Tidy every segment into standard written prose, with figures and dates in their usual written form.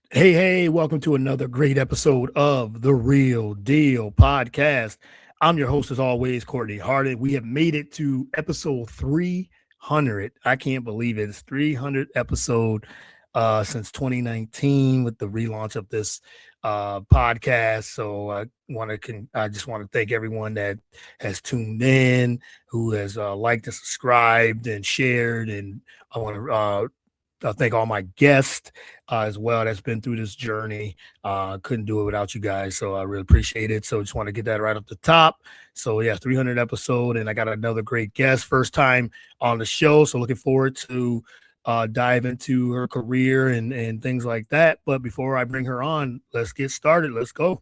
Hey, welcome to another great episode of The Real Deal Podcast. I'm your host, as always, Courtney Harding. We have made it to episode 300. I can't believe it. It's 300 episode since 2019 with the relaunch of this podcast. So I just want to thank everyone that has tuned in, who has liked and subscribed and shared. And I want to thank all my guests as well that's been through this journey. Couldn't do it without you guys, so I really appreciate it. So just want to get that right up the top. So yeah, 300 episode, and I got another great guest, first time on the show. So looking forward to dive into her career and things like that. But before I bring her on, let's get started. Let's go.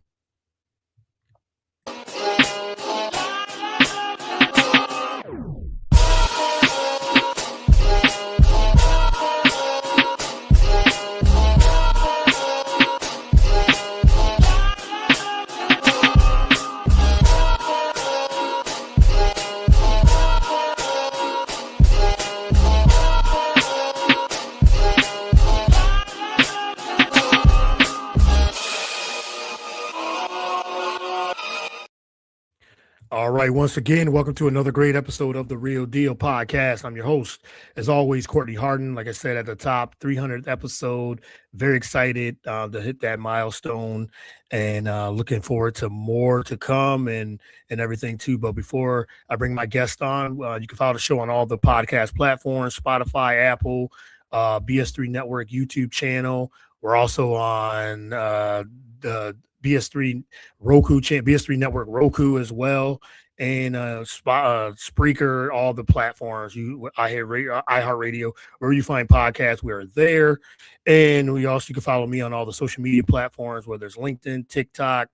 All right. Once again, welcome to another great episode of The Real Deal Podcast. I'm your host, as always, Courtney Hardin. Like I said at the top, 300th episode. Very excited to hit that milestone and looking forward to more to come and everything too. But before I bring my guest on, you can follow the show on all the podcast platforms, Spotify, Apple, BS3 Network, YouTube channel. We're also on the BS3 Roku channel, BS3 Network Roku as well, and Spreaker, all the platforms. iHeartRadio, wherever you find podcasts, we're there. And you can follow me on all the social media platforms, whether it's LinkedIn, TikTok,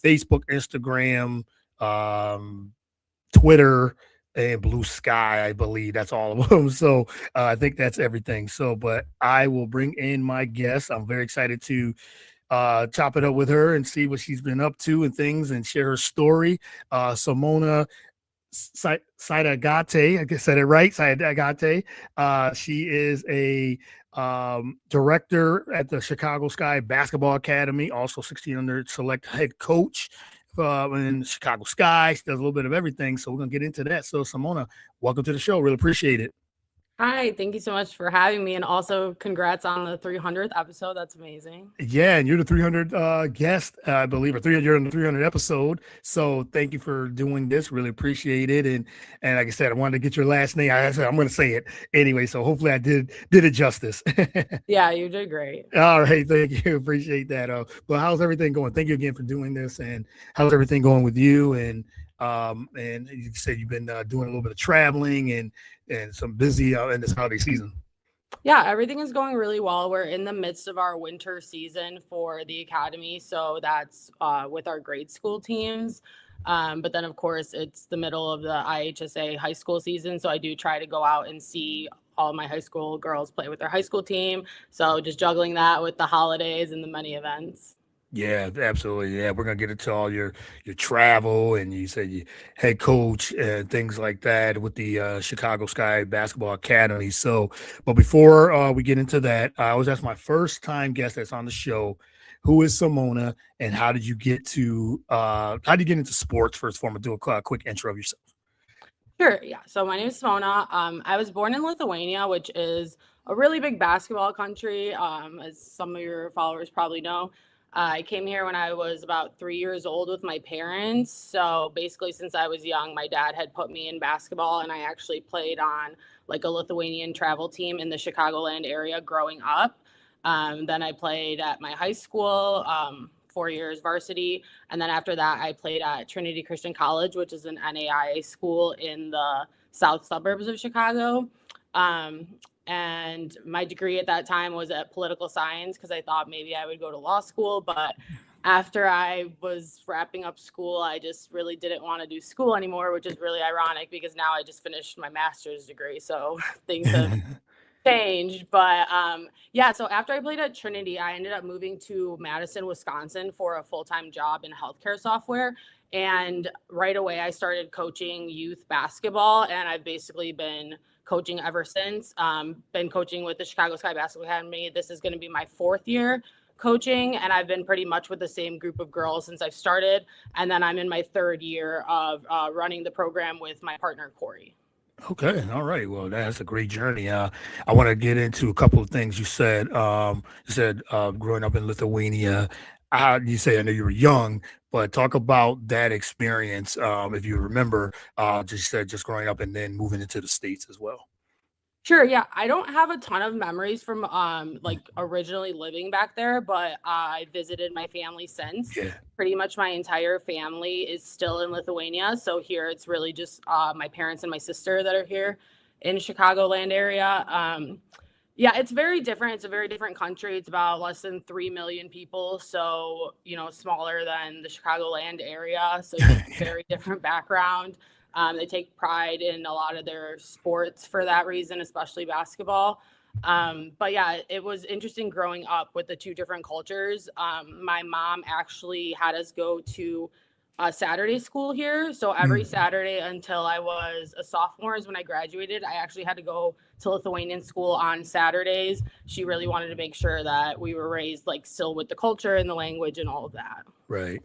Facebook, Instagram, Twitter, and Blue Sky. I believe that's all of them. So I think that's everything. So, but I will bring in my guest. I'm very excited to chop it up with her and see what she's been up to and things and share her story. Simona Sidaugaite, I said it right, Sidaugaite. She is a director at the Chicago Sky Basketball Academy, also 1600 select head coach in Chicago Sky. She does a little bit of everything, so we're going to get into that. So Simona, welcome to the show. Really appreciate it. Hi, thank you so much for having me, and also congrats on the 300th episode. That's amazing. Yeah, and you're the 300 guest, I believe, or 300. You're in the 300 episode. So thank you for doing this. Really appreciate it. And like I said, I wanted to get your last name. I said I'm going to say it anyway. So hopefully I did it justice. Yeah, you did great. All right, thank you. Appreciate that. But how's everything going? Thank you again for doing this. And how's everything going with you? And you said you've been doing a little bit of traveling and some busy in this holiday season. Yeah, everything is going really well. We're in the midst of our winter season for the academy, so that's with our grade school teams. But then, of course, it's the middle of the IHSA high school season, so I do try to go out and see all my high school girls play with their high school team. So just juggling that with the holidays and the many events. Yeah, absolutely. Yeah, we're gonna get into all your travel, and you said you head coach and things like that with the Chicago Sky Basketball Academy. So, but before we get into that, I always ask my first time guest that's on the show, who is Simona, and how do you get into sports? First, form, do a quick intro of yourself. Sure. Yeah. So my name is Simona. I was born in Lithuania, which is a really big basketball country, as some of your followers probably know. I came here when I was about 3 years old with my parents. So basically, since I was young, my dad had put me in basketball, and I actually played on like a Lithuanian travel team in the Chicagoland area growing up. Then I played at my high school, 4 years varsity. And then after that, I played at Trinity Christian College, which is an NAIA school in the south suburbs of Chicago. Um, and my degree at that time was at political science because I thought maybe I would go to law school. But after I was wrapping up school, I just really didn't want to do school anymore, which is really ironic because now I just finished my master's degree. So things have changed. But yeah, so after I played at Trinity, I ended up moving to Madison, Wisconsin for a full-time job in healthcare software. And right away, I started coaching youth basketball, and I've basically been coaching ever since. Been coaching with the Chicago Sky Basketball Academy. This is going to be my 4th year coaching, and I've been pretty much with the same group of girls since I've started. And then I'm in my third year of running the program with my partner, Corey. Okay, all right. Well, that's a great journey. I want to get into a couple of things you said. Growing up in Lithuania. You say I know you were young, but talk about that experience. If you remember, just said just growing up and then moving into the States as well. Sure, yeah. I don't have a ton of memories from like originally living back there, but I visited my family since. Yeah. Pretty much my entire family is still in Lithuania. So here it's really just my parents and my sister that are here in Chicagoland area. Yeah, it's very different. It's a very different country. It's about less than 3 million people. So, smaller than the Chicagoland area. So just very different background. They take pride in a lot of their sports for that reason, especially basketball. But yeah, it was interesting growing up with the two different cultures. My mom actually had us go to Saturday school here. So every Saturday until I was a sophomore is when I graduated. I actually had to go to Lithuanian school on Saturdays. She really wanted to make sure that we were raised like still with the culture and the language and all of that. Right.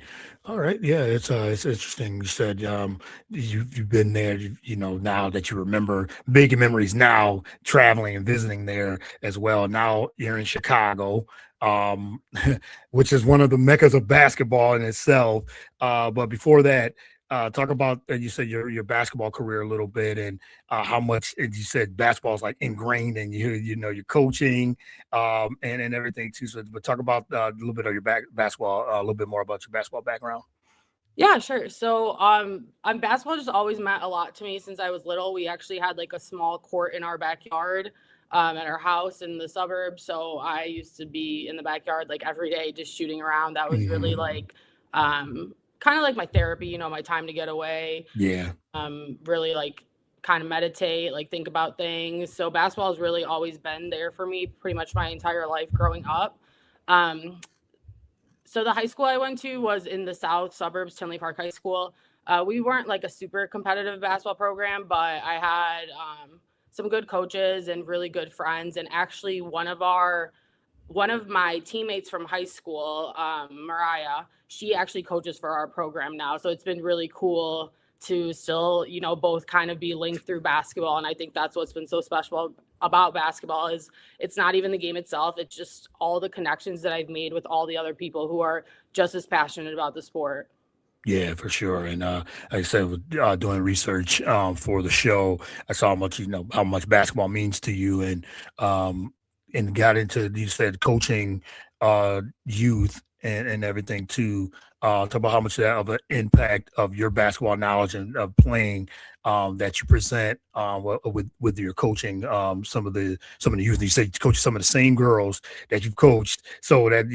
All right. Yeah, it's interesting. You said you've been there. Now that you remember making memories now, traveling and visiting there as well. Now you're in Chicago, um, which is one of the meccas of basketball in itself. But before that, talk about you said your basketball career a little bit and how much you said basketball is like ingrained in you. Your coaching and everything too. So, but talk about a little bit of your basketball, a little bit more about your basketball background. Yeah, sure. So, basketball just always meant a lot to me since I was little. We actually had like a small court in our backyard, at our house in the suburbs. So I used to be in the backyard like every day, just shooting around. That was really like, kind of like my therapy, my time to get away. Yeah. Really like kind of meditate, like think about things. So basketball has really always been there for me pretty much my entire life growing up. Um, so the high school I went to was in the south suburbs, Tinley Park High School. We weren't like a super competitive basketball program, but I had some good coaches and really good friends. And actually, one of my teammates from high school, Mariah, she actually coaches for our program now. So it's been really cool to still, both kind of be linked through basketball. And I think that's what's been so special about basketball is it's not even the game itself. It's just all the connections that I've made with all the other people who are just as passionate about the sport. Yeah, for sure. And like I said, with, doing research for the show, I saw how much how much basketball means to you, and got into you said coaching youth and everything too. Talk about how much that of an impact of your basketball knowledge and of playing that you present with your coaching some of the youth. You say you coach some of the same girls that you've coached, so that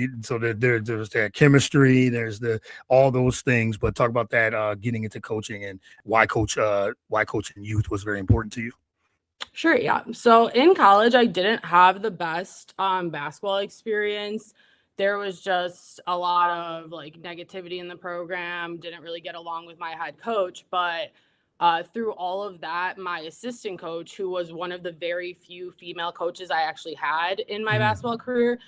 there's that chemistry, there's all those things. But talk about that getting into coaching and why coaching youth was very important to you. Sure, yeah. So in college, I didn't have the best basketball experience. There was just a lot of like negativity in the program, didn't really get along with my head coach. But through all of that, my assistant coach, who was one of the very few female coaches I actually had in my basketball career,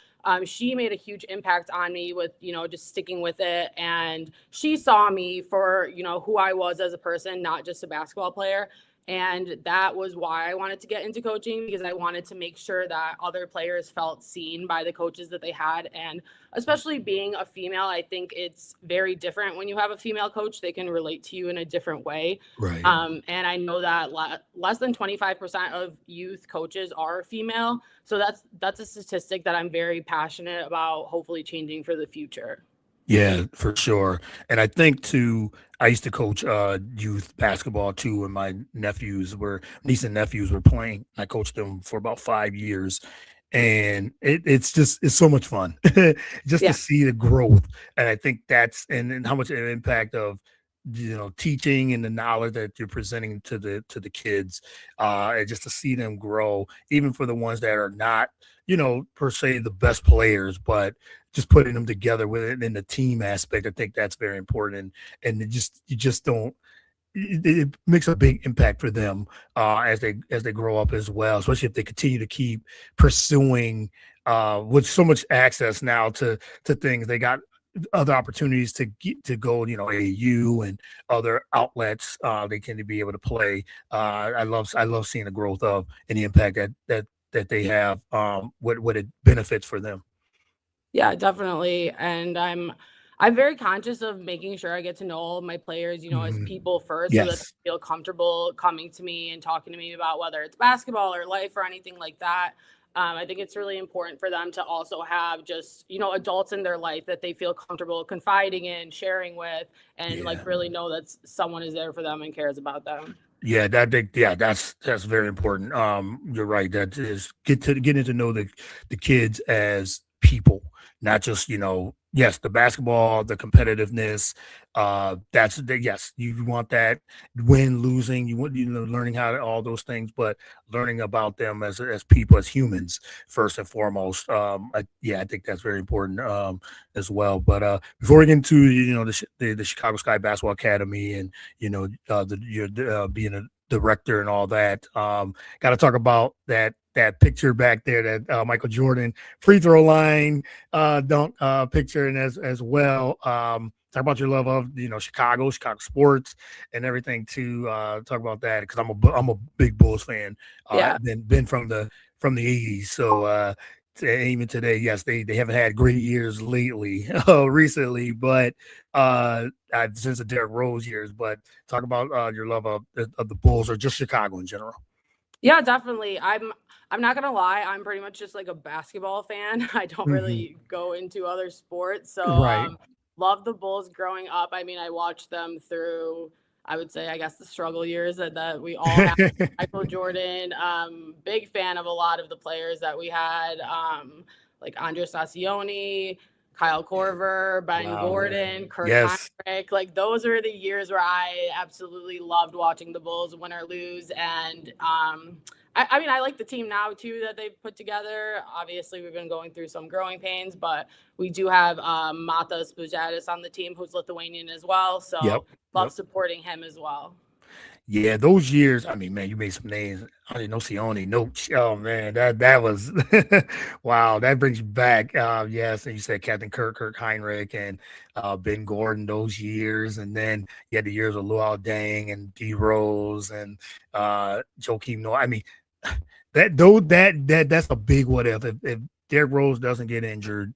she made a huge impact on me with, just sticking with it. And she saw me for, who I was as a person, not just a basketball player. And that was why I wanted to get into coaching, because I wanted to make sure that other players felt seen by the coaches that they had. And especially being a female, I think it's very different when you have a female coach. They can relate to you in a different way. Right. And I know that less than 25% of youth coaches are female. So that's a statistic that I'm very passionate about hopefully changing for the future. Yeah, for sure. And I think too, I used to coach youth basketball too, when my niece and nephews were playing. I coached them for about 5 years. And it's so much fun just to see the growth. And I think that's and how much an impact of teaching and the knowledge that you're presenting to the kids, and just to see them grow, even for the ones that are not per se the best players, but just putting them together with it in the team aspect. I think that's very important. And you just don't. It makes a big impact for them as they grow up as well, especially if they continue to keep pursuing with so much access now to things, they got other opportunities to get to go, AAU and other outlets. They can be able to play. I love seeing the growth of and the impact that they have. What it benefits for them. Yeah, definitely. And I'm very conscious of making sure I get to know all of my players, as Mhm. people first so that Yes. they feel comfortable coming to me and talking to me about whether it's basketball or life or anything like that. I think it's really important for them to also have just, adults in their life that they feel comfortable confiding in, sharing with, and like Yeah. really know that someone is there for them and cares about them. Yeah, that's very important. You're right. That is getting to know the kids as people, not just yes, the basketball, the competitiveness. Yes, you want that win, losing. You want learning how to all those things, but learning about them as people, as humans, first and foremost. I think that's very important as well. But before we get into the Chicago Sky Basketball Academy and you're being a director and all that. Got to talk about that picture back there, that Michael Jordan free throw line dunk picture, and as well. Talk about your love of Chicago sports, and everything too. Talk about that because I'm a big Bulls fan. Yeah. Been from the '80s, so even today, yes, they haven't had great years lately, recently, but since the Derrick Rose years. But talk about your love of the Bulls or just Chicago in general. Yeah, definitely. I'm not gonna lie, I'm pretty much just like a basketball fan. I don't Hmm. really go into other sports. So Right. love the Bulls growing up. I mean, I watched them through, I would say, I guess the struggle years that we all had. Michael Jordan, big fan of a lot of the players that we had, like Andre Sassioni, Kyle Korver, Ben Wow. Gordon, Kirk Yes. Heinrich. Like those are the years where I absolutely loved watching the Bulls win or lose. And I mean, I like the team now too that they've put together. Obviously, we've been going through some growing pains, but we do have Matas Bujatis on the team, who's Lithuanian as well. Yep. So love Yep. supporting him as well. Yeah, those years. I mean, man, you made some names. I didn't know Sione. No, oh man, that was wow. That brings you back. Yes, and you said Captain Kirk Heinrich, and Ben Gordon. Those years, and then you had the years of Luol Deng and D Rose and Joakim Noah. I mean, that's a big what if Derrick Rose doesn't get injured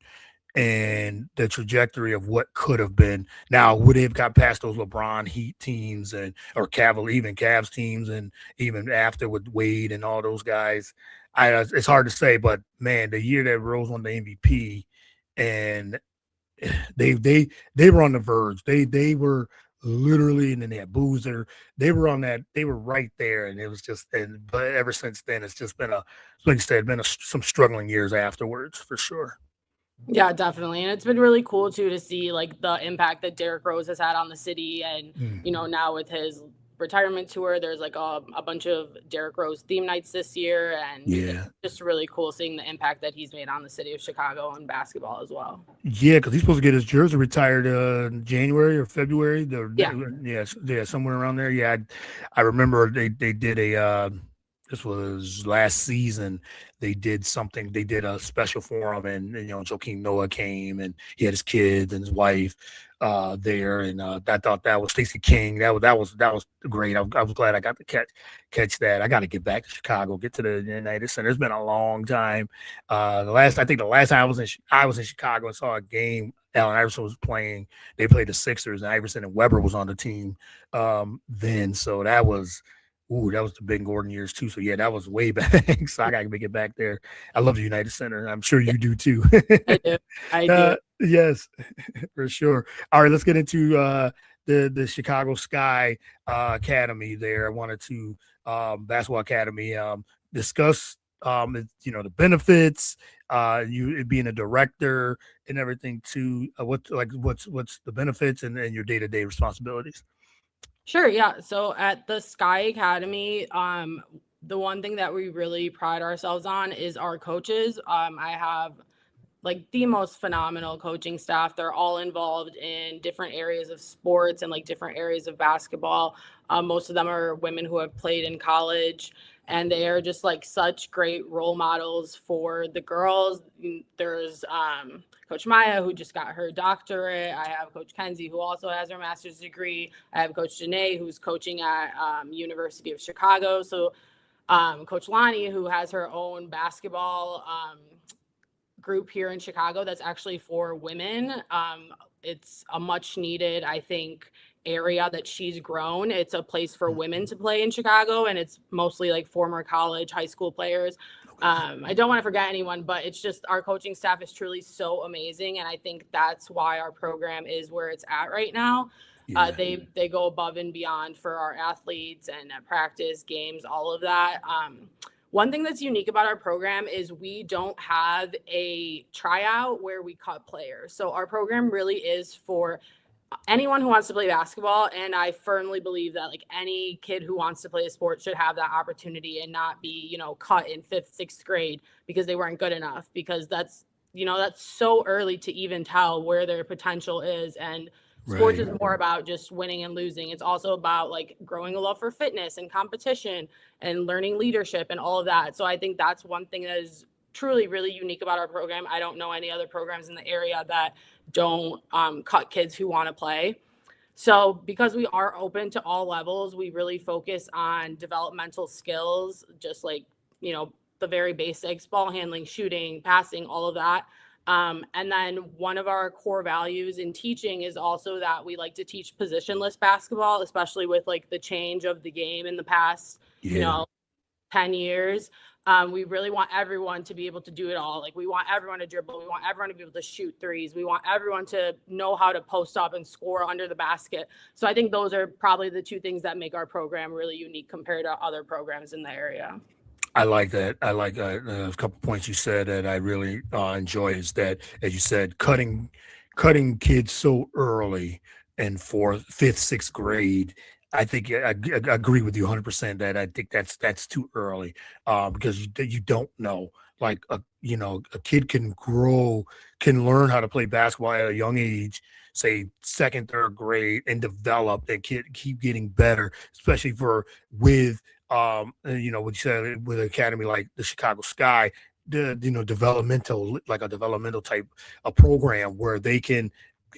and the trajectory of what could have been. Now, would they have got past those LeBron Heat teams and or even Cavs teams, and even after with Wade and all those guys? It's hard to say, but man, the year that Rose won the MVP, and they were on the verge. They were literally, and then they had Boozer. They were on that. They were right there, and it was just. And but ever since then, it's just been like I said, some struggling years afterwards for sure. Yeah, definitely. And it's been really cool too to see like the impact that Derrick Rose has had on the city. And, Mhm. now with his retirement tour, there's like a bunch of Derrick Rose theme nights this year. And it's Yeah. just really cool seeing the impact that he's made on the city of Chicago and basketball as well. Yeah, because he's supposed to get his jersey retired January or February. Yeah. Yes, yeah, somewhere around there. Yeah, I remember they did a this was last season. They did something. They did a special for him, and Joakim Noah came, and he had his kids and his wife there, and I thought that was Stacey King. That was great. I was glad I got to catch that. I got to get back to Chicago, get to the United Center. It's been a long time. I think the last time I was in Chicago and saw a game. Allen Iverson was playing. They played the Sixers, and Iverson and Weber was on the team then. So that was the Ben Gordon years too. So yeah, that was way back. So I got to make it back there. I love the United Center. I'm sure Yeah, you do too. I do. I do. Yes, for sure. All right, let's get into the Chicago Sky Academy. There, I wanted to basketball academy discuss the benefits, you being a director and everything too. What's the benefits and your day-to-day responsibilities? Sure, yeah. So at the Sky Academy, the one thing that we really pride ourselves on is our coaches. I have like the most phenomenal coaching staff. They're all involved in different areas of sports and like different areas of basketball. Most of them are women who have played in college. and they are just like such great role models for the girls. There's Coach Maya, who just got her doctorate. I have Coach Kenzie, who also has her master's degree. I have Coach Janae, who's coaching at University of Chicago. So Coach Lonnie, who has her own basketball group here in Chicago that's actually for women. It's a much needed, I think, area that she's grown. It's a place for women to play in Chicago, and it's mostly like former college, high school players. I don't want to forget anyone, but it's just our coaching staff is truly so amazing, and I think that's why our program is where it's at right now. Yeah. They go above and beyond for our athletes and at practice, games, all of that. One thing that's unique about our program is we don't have a tryout where we cut players. So our program really is for anyone who wants to play basketball. And I firmly believe that like any kid who wants to play a sport should have that opportunity and not be, cut in 5th, 6th grade because they weren't good enough, because that's so early to even tell where their potential is. And sports is more about just winning and losing. It's also about like growing a love for fitness and competition and learning leadership and all of that. So I think that's one thing that is truly really unique about our program. I don't know any other programs in the area that don't cut kids who want to play. So because we are open to all levels, we really focus on developmental skills, just like, the very basics, ball handling, shooting, passing, all of that. And then one of our core values in teaching is also that we like to teach positionless basketball, especially with like the change of the game in the past, 10 years. We really want everyone to be able to do it all. Like we want everyone to dribble. We want everyone to be able to shoot threes. We want everyone to know how to post up and score under the basket. So I think those are probably the two things that make our program really unique compared to other programs in the area. I like that. I like a couple points you said that I really enjoy is that, as you said, cutting kids so early in 4th, 5th, 6th grade. I think I agree with you 100% that I think that's too early because you don't know. Like a kid can learn how to play basketball at a young age, say 2nd, 3rd grade, and develop and keep getting better, especially with what you said with an academy like the Chicago Sky, the developmental, like a developmental type of program where they can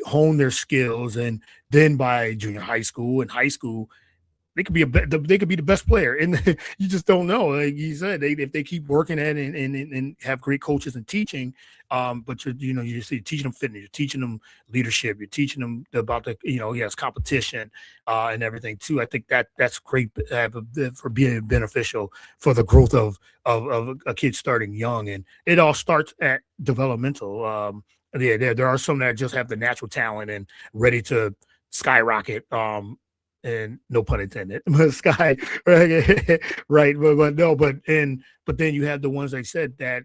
hone their skills, and then by junior high school and high school they could be they could be the best player, and you just don't know. Like you said, if they keep working at it and have great coaches and teaching, but you're teaching them fitness, you're teaching them leadership, you're teaching them about the competition and everything too. I think that's great for being beneficial for the growth of a kid starting young, and it all starts at developmental. There are some that just have the natural talent and ready to skyrocket. And no pun intended, but sky, right? But then you have the ones I said that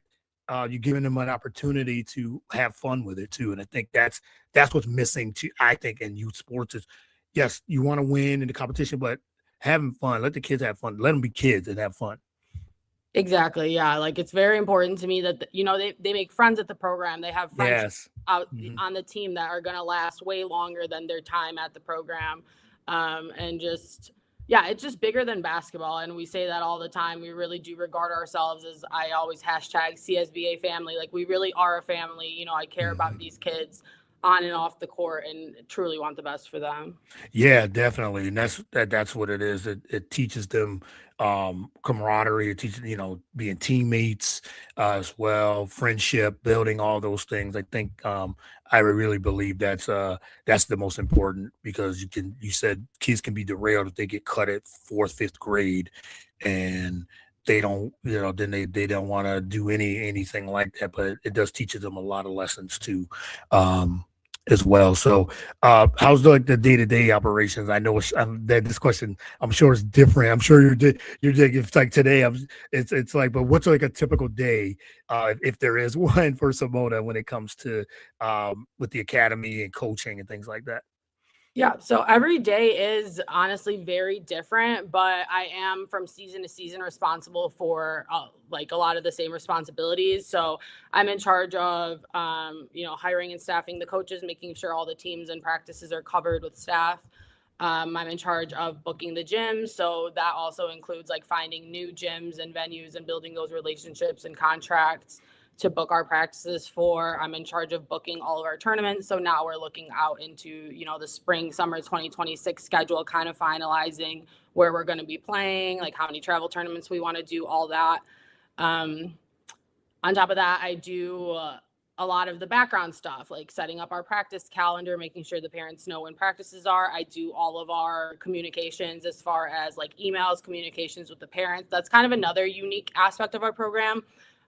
you're giving them an opportunity to have fun with it too, and I think that's what's missing too. I think in youth sports is, yes, you want to win in the competition, but having fun. Let the kids have fun. Let them be kids and have fun. Exactly. Yeah. Like it's very important to me that, they make friends at the program. They have friends out on the team that are going to last way longer than their time at the program. And just, it's just bigger than basketball. And we say that all the time. We really do regard ourselves as, I always hashtag CSBA family. Like we really are a family. I care about these kids on and off the court and truly want the best for them. Yeah, definitely. And that's what it is. It teaches them camaraderie, it teaches, being teammates as well, friendship, building all those things. I think I really believe that's the most important, because you said kids can be derailed if they get cut at 4th, 5th grade, and they don't, then they don't want to do anything like that. But it does teach them a lot of lessons too. As well. So how's the day-to-day operations? I know that this question, I'm sure, is different. I'm sure it's like today, it's like, but what's like a typical day, if there is one, for Simona when it comes to with the academy and coaching and things like that? Yeah, so every day is honestly very different, but I am from season to season responsible for like a lot of the same responsibilities. So I'm in charge of, hiring and staffing the coaches, making sure all the teams and practices are covered with staff. I'm in charge of booking the gyms. So that also includes like finding new gyms and venues and building those relationships and contracts to book our practices for. I'm in charge of booking all of our tournaments. So now we're looking out into, the spring, summer 2026 schedule, kind of finalizing where we're going to be playing, like how many travel tournaments we want to do, all that. On top of that, I do a lot of the background stuff, like setting up our practice calendar, making sure the parents know when practices are. I do all of our communications as far as like emails, communications with the parents. That's kind of another unique aspect of our program.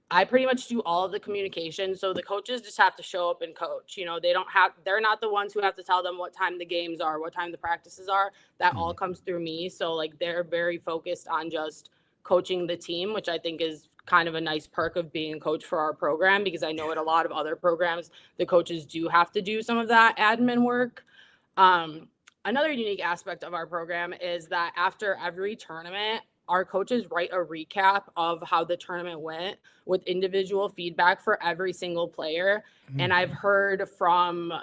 I pretty much do all of the communication. So the coaches just have to show up and coach. They're not the ones who have to tell them what time the games are, what time the practices are. That all comes through me. So like they're very focused on just coaching the team, which I think is kind of a nice perk of being a coach for our program, because I know at a lot of other programs, the coaches do have to do some of that admin work. Another unique aspect of our program is that after every tournament, our coaches write a recap of how the tournament went with individual feedback for every single player. And I've heard from,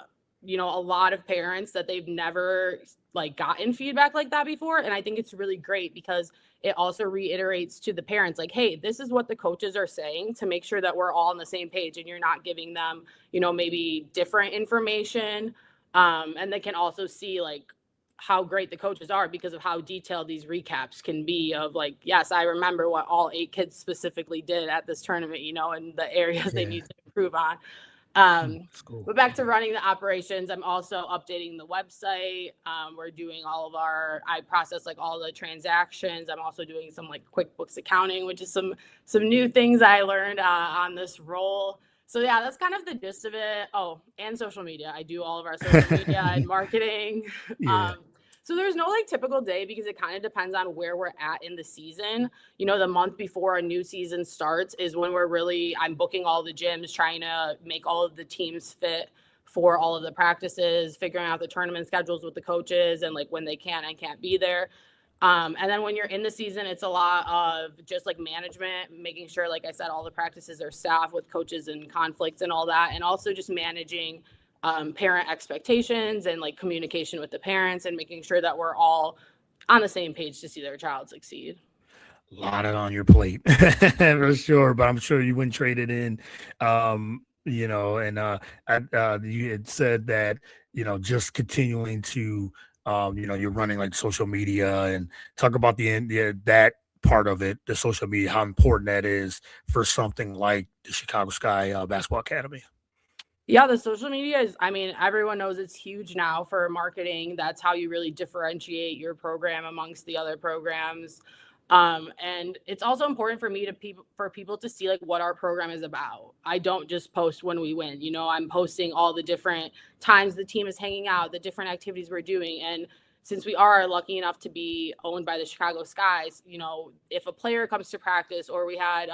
a lot of parents that they've never like gotten feedback like that before. And I think it's really great because it also reiterates to the parents like, hey, this is what the coaches are saying, to make sure that we're all on the same page and you're not giving them, maybe different information. And they can also see like how great the coaches are because of how detailed these recaps can be of like, yes, I remember what all 8 kids specifically did at this tournament, and the areas they need to improve on. Cool. But back to running the operations, I'm also updating the website. We're doing I process like all the transactions. I'm also doing some like QuickBooks accounting, which is some new things I learned on this role. So yeah, that's kind of the gist of it. Oh, and social media. I do all of our social media and marketing. Yeah. So there's no like typical day because it kind of depends on where we're at in the season. The month before a new season starts is when I'm booking all the gyms, trying to make all of the teams fit for all of the practices, figuring out the tournament schedules with the coaches and like when they can and can't be there. And then when you're in the season, it's a lot of just like management, making sure, like I said, all the practices are staffed with coaches and conflicts and all that. And also just managing parent expectations and like communication with the parents and making sure that we're all on the same page to see their child succeed. A lot on your plate for sure, but I'm sure you wouldn't trade it in. You had said that, just continuing to, you're running like social media and talk about that part of it, the social media, how important that is for something like the Chicago Sky Basketball Academy. Yeah, the social media everyone knows it's huge now for marketing. That's how you really differentiate your program amongst the other programs. And it's also important for me for people to see like what our program is about. I don't just post when we win, I'm posting all the different times the team is hanging out, the different activities we're doing. And since we are lucky enough to be owned by the Chicago Skies, if a player comes to practice, or we had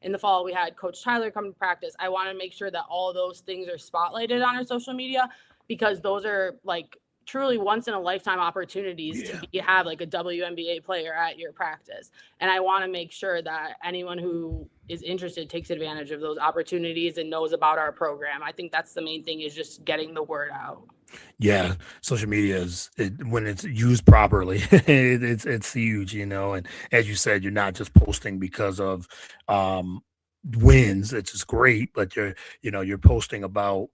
in the fall, we had Coach Tyler come to practice, I want to make sure that all those things are spotlighted on our social media, because those are like truly once in a lifetime opportunities to have like a WNBA player at your practice. And I want to make sure that anyone who is interested takes advantage of those opportunities and knows about our program. I think that's the main thing, is just getting the word out. Yeah, social media when it's used properly, it's huge, and as you said, you're not just posting because of wins, it's just great, but you're posting about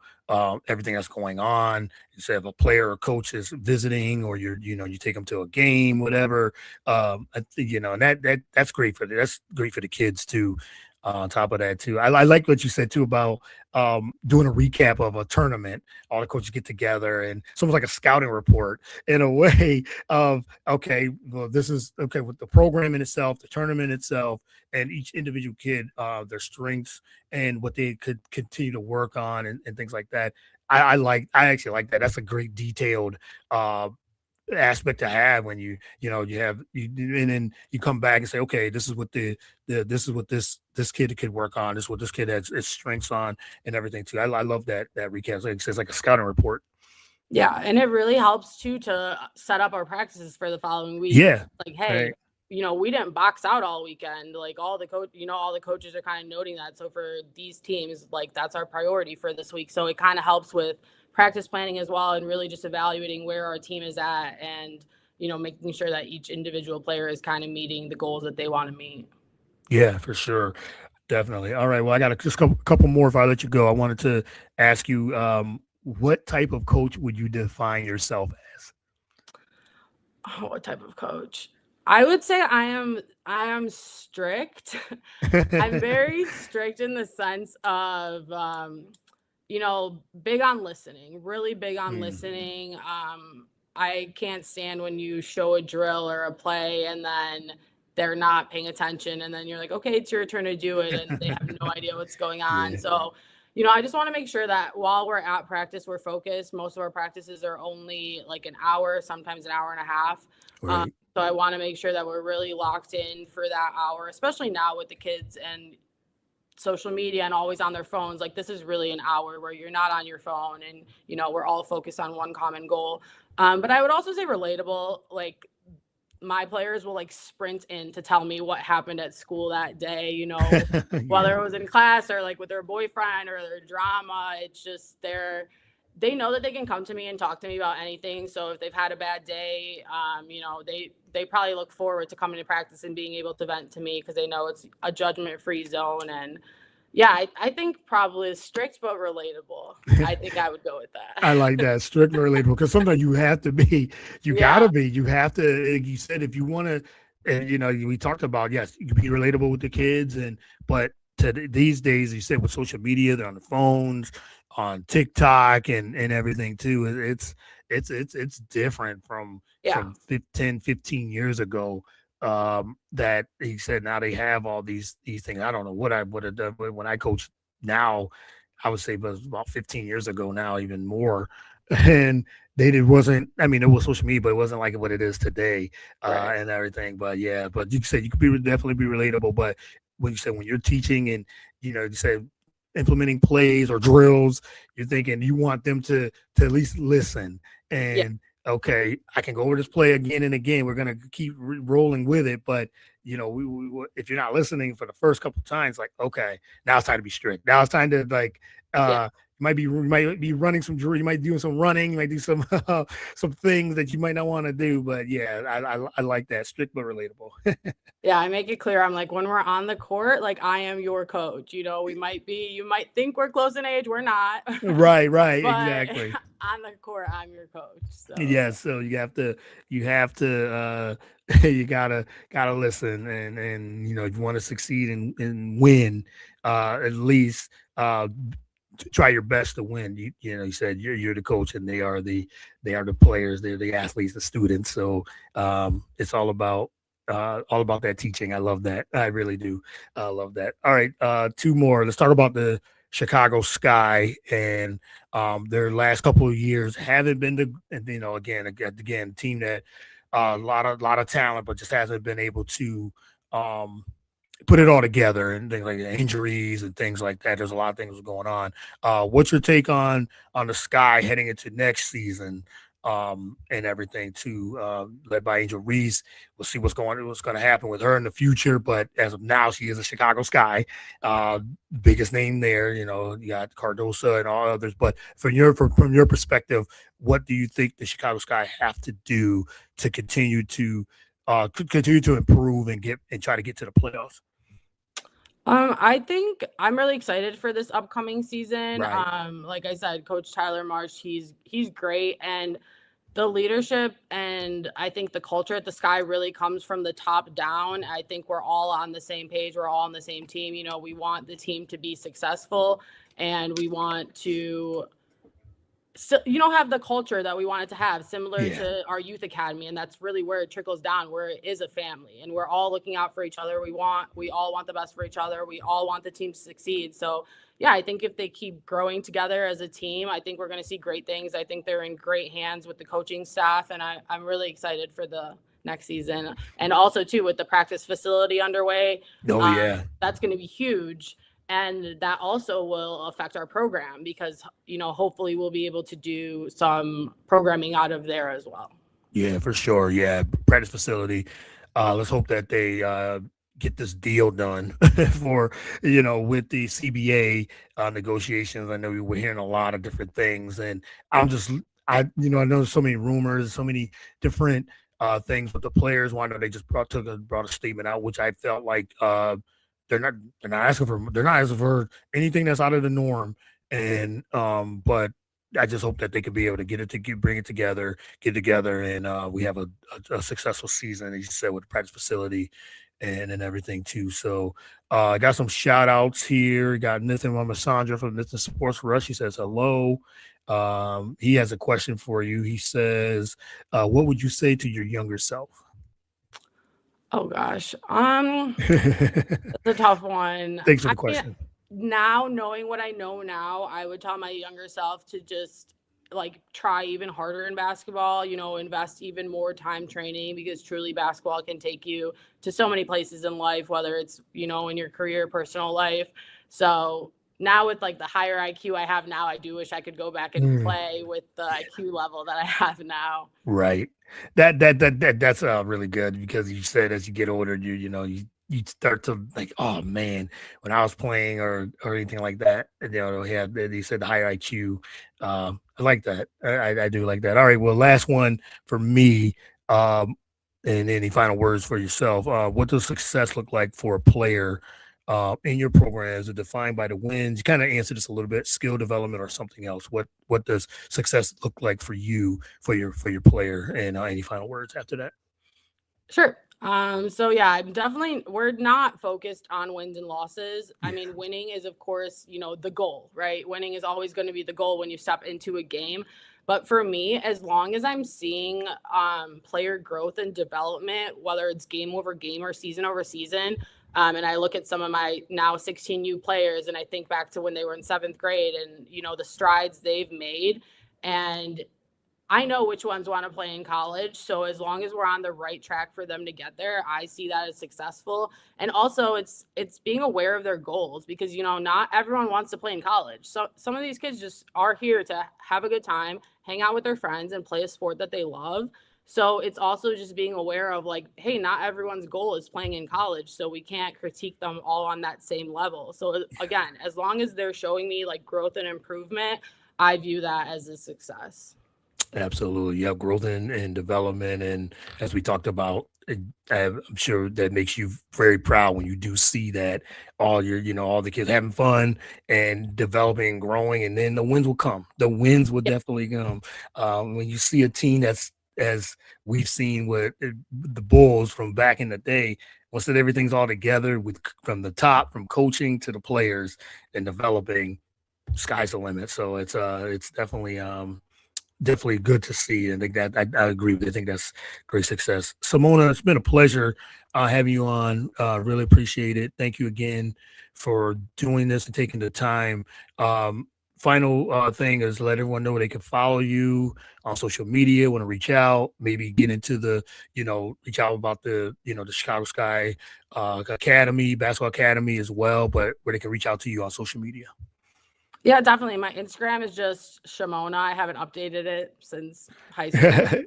everything that's going on. Instead of a player or coach is visiting, or you take them to a game, whatever. And that's great for the kids too. On top of that too, I like what you said too about doing a recap of a tournament. All the coaches get together, and it's almost like a scouting report in a way of, okay, well, this is okay with the program in itself, the tournament itself, and each individual kid, their strengths and what they could continue to work on, and things like that. I actually like that. That's a great detailed aspect to have when you and then you come back and say, okay, this is what this is what this kid could work on, this is what this kid has its strengths on, and everything too. I love that recap. Like it says, like a scouting report. Yeah, and it really helps too to set up our practices for the following week. Yeah, like, hey, we didn't box out all weekend. Like all the all the coaches are kind of noting that. So for these teams, like that's our priority for this week. So it kind of helps with practice planning as well, and really just evaluating where our team is at, and making sure that each individual player is kind of meeting the goals that they want to meet. Yeah, for sure. Definitely. All right. Well, I got just a couple more if I let you go. I wanted to ask you, what type of coach would you define yourself Oh, what type of coach? I would say I am strict. I'm as? very strict in the sense of big on listening, really big on Mm. listening. I can't stand when you show a drill or a play and then they're not paying attention, and then you're like, okay, it's your turn to do it, and they have no idea what's going on. Yeah. So, I just want to make sure that while we're at practice, we're focused. Most of our practices are only like an hour, sometimes an hour and a half. Um, Right. so I want to make sure that we're really locked in for that hour, especially now with the kids and social media and always on their phones. Like this is really an hour where you're not on your phone, and we're all focused on one common goal. But I would also say relatable. Like my players will like sprint in to tell me what happened at school that day, Yeah. whether it was in class or like with their boyfriend or their drama. It's just they know that they can come to me and talk to me about anything. So if they've had a bad day, they probably look forward to coming to practice and being able to vent to me, because they know it's a judgment-free zone. And yeah, I think probably strict but relatable. I think I would go with that. I like that, strictly relatable, because sometimes you have to be, you gotta Yeah, be, you have to. Like you said, if you want to, and we talked about, yes, you can be relatable with the kids, but these days, you said with social media, they're on the phones, on TikTok, and everything too. It's different yeah, from 15 years ago. That he said now they have all these things. I don't know what I would have done when I coached now. I would say it was about 15 years ago now, even more. And it wasn't, I mean, it was social media, but it wasn't like what it is today, right. and everything. But yeah, but you said you could definitely be relatable. But when you said when you're teaching and, you said implementing plays or drills, you're thinking you want them to at least listen Yeah, and, okay, I can go over this play again and again. We're going to keep rolling with it. But, if you're not listening for the first couple of times, like, okay, now it's time to be strict. Now it's time to, like, yeah. you might be running some drill. You might be doing some running. You might do some some things that you might not want to do. But yeah, I like that, strict but relatable. Yeah, I make it clear. I'm like, when we're on the court, like I am your coach. You might think we're close in age, we're not. Right, But exactly. on the court, I'm your coach. So Yeah, so you have to you gotta listen, and if you want to succeed and win, at least try your best to win. You said you're the coach and they are the players, they're the athletes, the students. So it's all about that teaching. I love that. I really do. I love that. All right, two more. Let's talk about the Chicago Sky, and their last couple of years haven't been again, team that a lot of talent, but just hasn't been able to um, put it all together, and things like injuries and things like that. There's a lot of things going on. What's your take on the Sky heading into next season, and everything too? Led by Angel Reese. We'll see what's going to happen with her in the future. But as of now, she is a Chicago Sky, uh, biggest name there. You got Cardosa and all others. But from your perspective, what do you think the Chicago Sky have to do to continue to improve and try to get to the playoffs? I think I'm really excited for this upcoming season. Right. Like I said, Coach Tyler Marsh, he's great, and the leadership and I think the culture at the Sky really comes from the top down. I think we're all on the same page. We're all on the same team. We want the team to be successful, and we want to have the culture that we want it to have, similar Yeah. to our youth academy. And that's really where it trickles down, where it is a family and we're all looking out for each other. We all want the best for each other. We all want the team to succeed. So yeah, I think if they keep growing together as a team, I think we're going to see great things. I think they're in great hands with the coaching staff, and I'm really excited for the next season. And also too, with the practice facility underway, Oh yeah. that's going to be huge, and that also will affect our program, because hopefully we'll be able to do some programming out of there as well. Yeah, for sure. Yeah, practice facility. Let's hope that they get this deal done for, with the CBA negotiations. I know we were hearing a lot of different things, and I'm just, I know so many rumors, so many different things with the players. Well, I know they just brought a statement out, which I felt like they're not they're not asking for anything that's out of the norm, and but I just hope that they could be able to bring it together, get together, and we have a successful season, as you said, with the practice facility and everything too. So I got some shout outs here. Got Nathan Ramasandra from Nathan Sports Rush. He says hello. He has a question for you. He says, what would you say to your younger self? Oh gosh. It's a tough one. Thanks for the question. Now, knowing what I know now, I would tell my younger self to just like try even harder in basketball, invest even more time training, because truly basketball can take you to so many places in life, whether it's, in your career, personal life. So now with like the higher IQ I have now, I do wish I could go back and play with the IQ level that I have now. Right. That's really good, because you said as you get older, you start to like, oh man, when I was playing or anything like that, they said the higher IQ. I like that. I do like that. All right. Well, last one for me. And any final words for yourself? What does success look like for a player in your program? Is it defined by the wins? You kind of answered this a little bit, skill development or something else. What does success look like for you, for your player? And any final words after that? Sure. So yeah, we're not focused on wins and losses. Yeah. I mean, winning is of course, the goal, right? Winning is always going to be the goal when you step into a game. But for me, as long as I'm seeing player growth and development, whether it's game over game or season over season, and I look at some of my now 16U players and I think back to when they were in 7th grade and, the strides they've made, and I know which ones want to play in college. So as long as we're on the right track for them to get there, I see that as successful. And also it's being aware of their goals, because, not everyone wants to play in college. So some of these kids just are here to have a good time, hang out with their friends and play a sport that they love. So it's also just being aware of like, hey, not everyone's goal is playing in college. So we can't critique them all on that same level. So again, as long as they're showing me like growth and improvement, I view that as a success. Absolutely. You have growth and development. And as we talked about, I'm sure that makes you very proud when you do see that all the kids having fun and developing and growing, and then the wins will come. The wins will definitely come. When you see a team that's, as we've seen with the Bulls from back in the day, once that everything's all together from the top, from coaching to the players and developing, sky's the limit. So it's definitely good to see. And I think that I agree with you. I think that's great success. Simona, it's been a pleasure having you on. Really appreciate it. Thank you again for doing this and taking the time. Final thing is let everyone know they can follow you on social media, want to reach out, maybe get into reach out about the Chicago Sky Academy, basketball academy as well, but where they can reach out to you on social media. Yeah, definitely. My Instagram is just Simona. I haven't updated it since high school.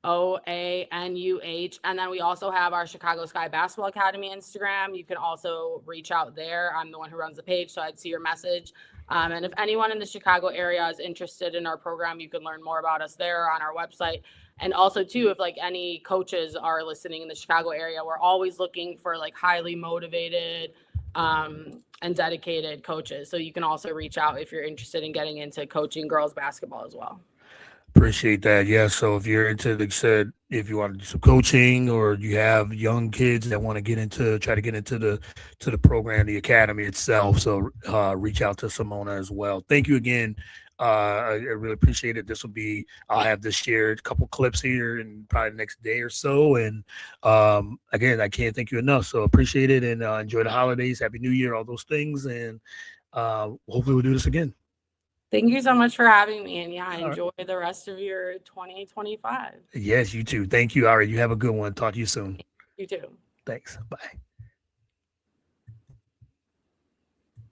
SHAMOANUH. And then we also have our Chicago Sky Basketball Academy Instagram. You can also reach out there. I'm the one who runs the page, so I'd see your message. And if anyone in the Chicago area is interested in our program, you can learn more about us there on our website. And also, too, if like any coaches are listening in the Chicago area, we're always looking for like highly motivated and dedicated coaches. So you can also reach out if you're interested in getting into coaching girls basketball as well. Appreciate that. Yeah. So if you're into, like I said, if you want to do some coaching or you have young kids that want to try to get into the program, the academy itself. So reach out to Simona as well. Thank you again. I really appreciate it. I'll have this shared a couple clips here in probably the next day or so. And again, I can't thank you enough. So appreciate it and enjoy the holidays. Happy New Year, all those things. And hopefully we'll do this again. Thank you so much for having me. And yeah, enjoy the rest of your 2025. Yes, you too. Thank you. All right. You have a good one. Talk to you soon. You too. Thanks. Bye.